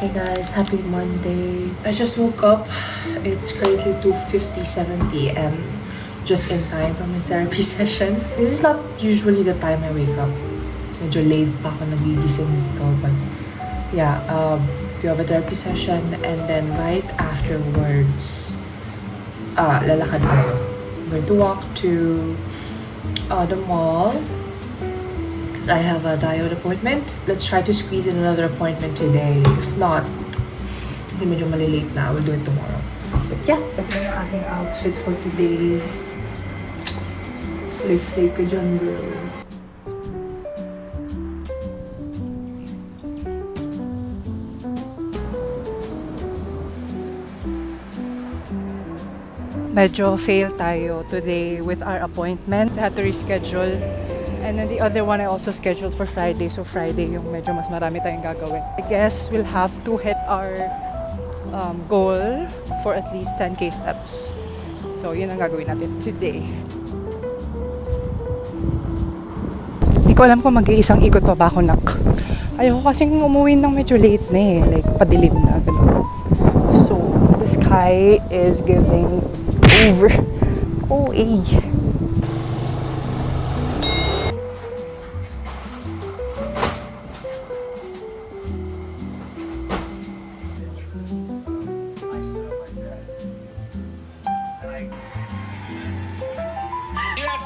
Hi guys, happy Monday. I just woke up. It's currently 2:57 p.m. Just in time for my therapy session. This is not usually the time I wake up. Medyo late pa ako nagigising dito. But yeah, we have a therapy session and then right afterwards, lalakad tayo. We're going to walk to the mall because I have a diode appointment. Let's try to squeeze in another appointment today. If not, kasi medyo malilate na, we'll do it tomorrow. But yeah, ito na yung aking outfit for today. Slate ka dyan, girl. Medyo fail tayo today with our appointment. I had to reschedule. And then the other one I also scheduled for Friday. So Friday yung medyo mas marami tayong gagawin. I guess we'll have to hit our goal for at least 10k steps. So yun ang gagawin natin today. Hindi ko alam kung mag-iisang ikot pa ba ako, nak. Ayoko kasing umuwi ng medyo late na eh. Like padilim na. Ganun. So the sky is giving over. Oh, eh.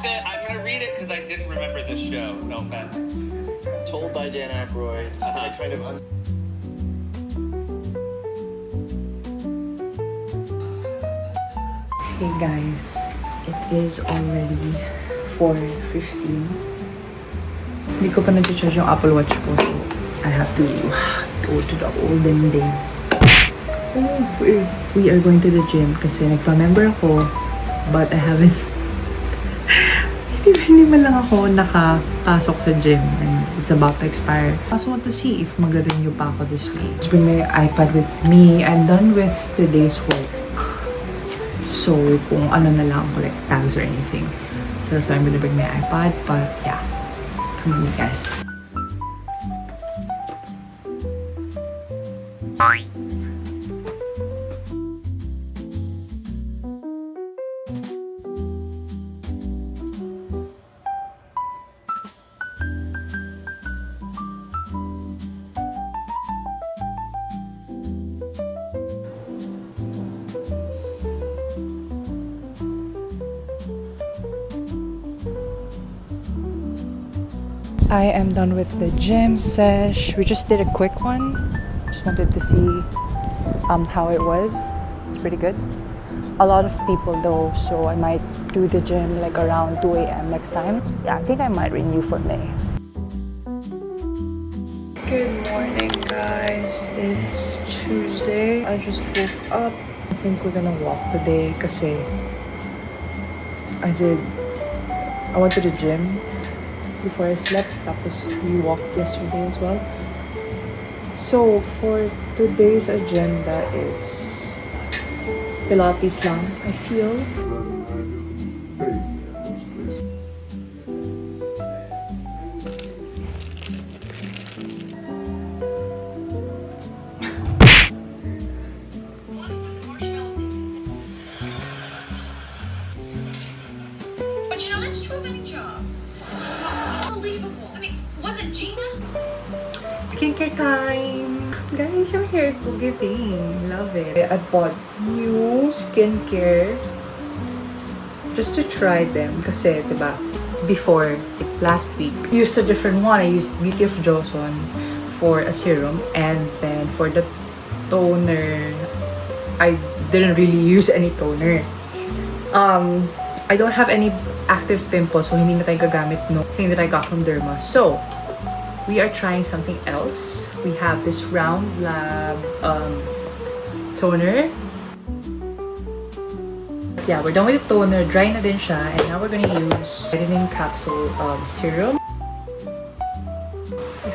I'm gonna read it because I didn't remember this show. No offense. Told by Dan Aykroyd. I kind of Hey guys, it is already 4:15. Hindi ko pa nag-charge yung Apple Watch ko, so I have to go to the olden days. We are going to the gym kasi nagpa-member ako, but I haven't hindi man lang ako nakapasok sa gym and it's about to expire. I also want to see if mag-renew pa ako this week. Just bring my iPad with me. I'm done with today's work. So, kung ano na lang ako, like tags or anything. So that's why I'm gonna bring my iPad. But yeah, come on guys. I am done with the gym sesh. We just did a quick one. Just wanted to see how it was. It's pretty good. A lot of people though, so I might do the gym like around 2 a.m. next time. Yeah, I think I might renew for May. Good morning guys. It's Tuesday. I just woke up. I think we're gonna walk today kasi I went to the gym before I slept, tapos we walked yesterday as well. So for today's agenda is Pilates lang, I feel. But you know, that's true of any job. Unbelievable. I mean, was it Gina? Skincare time! Guys, yung hair ko giving. Love it. I bought new skincare just to try them. Kasi, diba, before, like last week, I used a different one. I used Beauty of Johnson for a serum. And then for the toner, I didn't really use any toner. I don't have any active pimples, so hindi na tayo gagamit no thing that I got from Derma. So, we are trying something else. We have this Round Lab toner. Yeah, we're done with the toner. Dry na din siya. And now we're gonna use whitening capsule serum.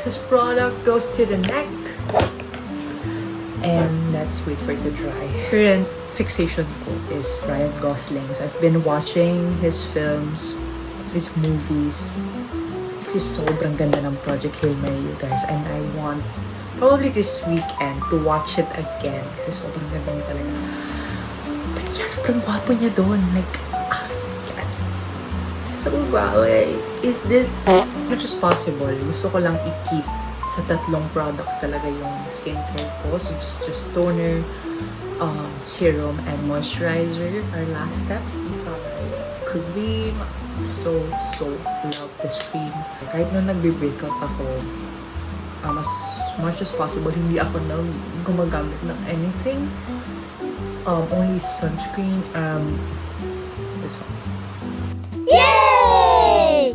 This product goes to the neck. And let's wait for it to dry. Current fixation ko is Ryan Gosling. So I've been watching his films, his movies. Kasi sobrang ganda ng Project Hail Mary, you guys. And I want probably this weekend to watch it again kasi sobrang ganda niya talaga. But yeah, sobrang gwapo niya doon. Like, God. So wow, is this much as possible? Gusto ko lang i-keep sa tatlong products talaga yung skincare ko. So just toner, serum, and moisturizer. Our last step, cream. So love this cream. Kahit nung nagbe-breakout ako, as much as possible, hindi ako gumagamit ng anything. Only sunscreen, this one. Yay!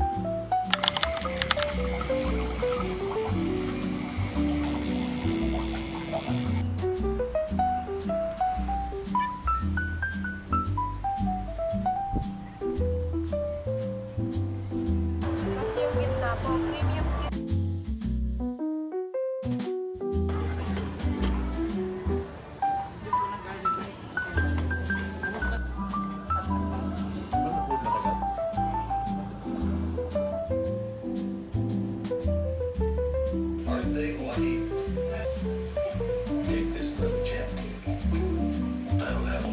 Tapos yung gitna po, premium seed. Aren't they lucky? Take this little gem. That'll help.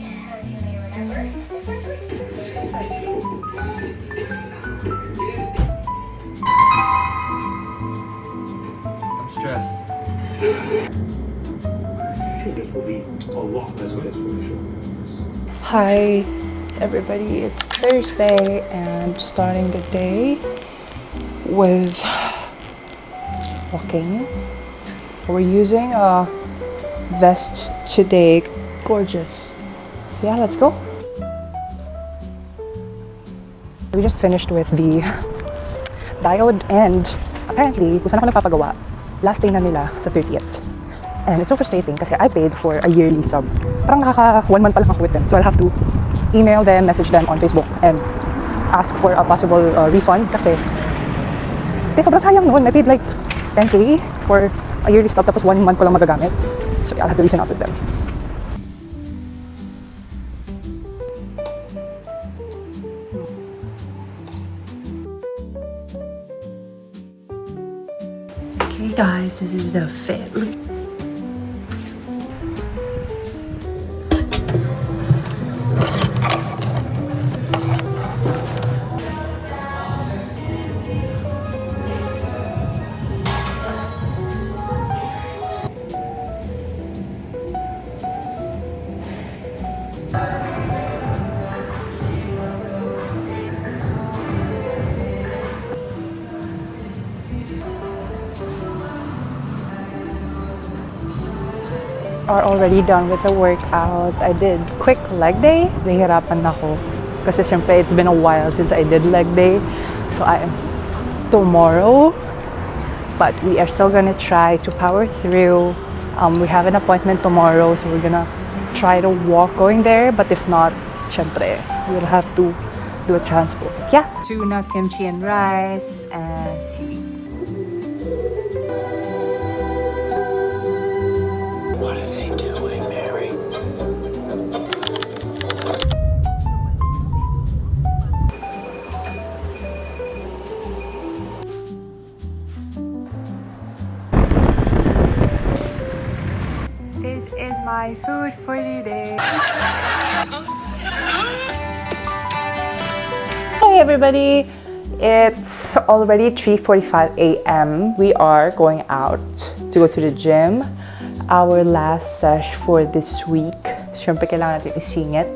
I'm stressed. This will be a lot less of explanation. Hi, everybody. It's Thursday and starting the day with walking. We're using a vest today. Gorgeous. So yeah, let's go. We just finished with the diode and apparently, kung saan ako nagpapagawa, last day na nila sa 30th. And it's so frustrating kasi I paid for a yearly sub. Parang nakaka 1 month pa lang ako with them. So I'll have to email them, message them on Facebook and ask for a possible refund kasi sobrang sayang noon. I paid like 10K for a yearly sub tapos 1 month ko lang magagamit. So I'll have to reason out with them. Okay guys, this is the fit. Are already done with the workout. I did quick leg day. Nahihirapan ako. Kasi syempre, it's been a while since I did leg day. So I am tomorrow. But we are still gonna try to power through. We have an appointment tomorrow, so we're gonna try to walk going there. But if not, syempre, we'll have to do a transport. Yeah. Tuna, kimchi, and rice, and seaweed. What are they doing, Mary? This is my food for the day. Hey everybody, it's already 3:45 a.m. We are going out to go to the gym. Our last sesh for this week. Siyempre kailangan natin isingit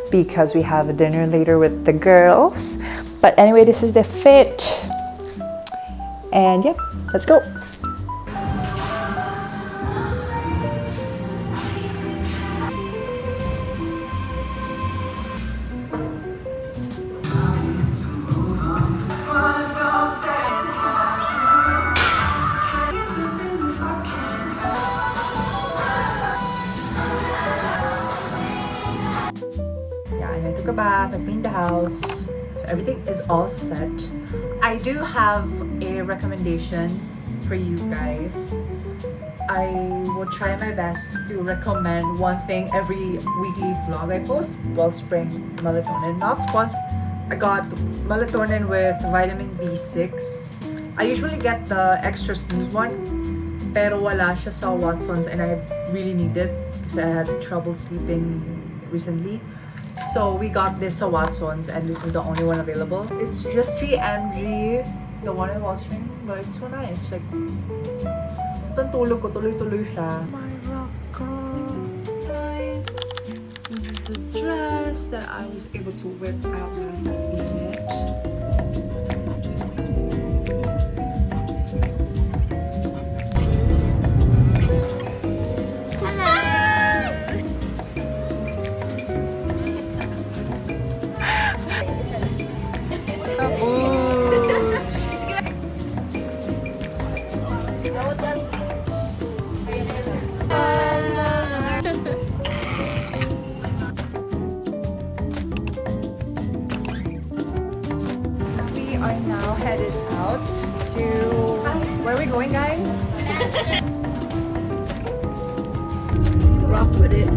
because we have a dinner later with the girls. But anyway, this is the fit. And yep, let's go. Yeah, and I took a bath, I cleaned the house, so everything is all set. I do have a recommendation for you guys. I will try my best to recommend one thing every weekly vlog I post. Wellspring melatonin, not sponsored. I got melatonin with vitamin B6. I usually get the extra snooze one, Pero wala siya sa Watsons and I really need it because I had trouble sleeping recently. So we got this sa Watsons and this is the only one available. It's just 3 mg, the one in Wallstream, but it's so nice. Like, itong tulog ko, tuloy-tuloy siya. My rock guys. This is the dress that I was able to whip out last minute. We are now headed out to... Where are we going, guys? Rock with it.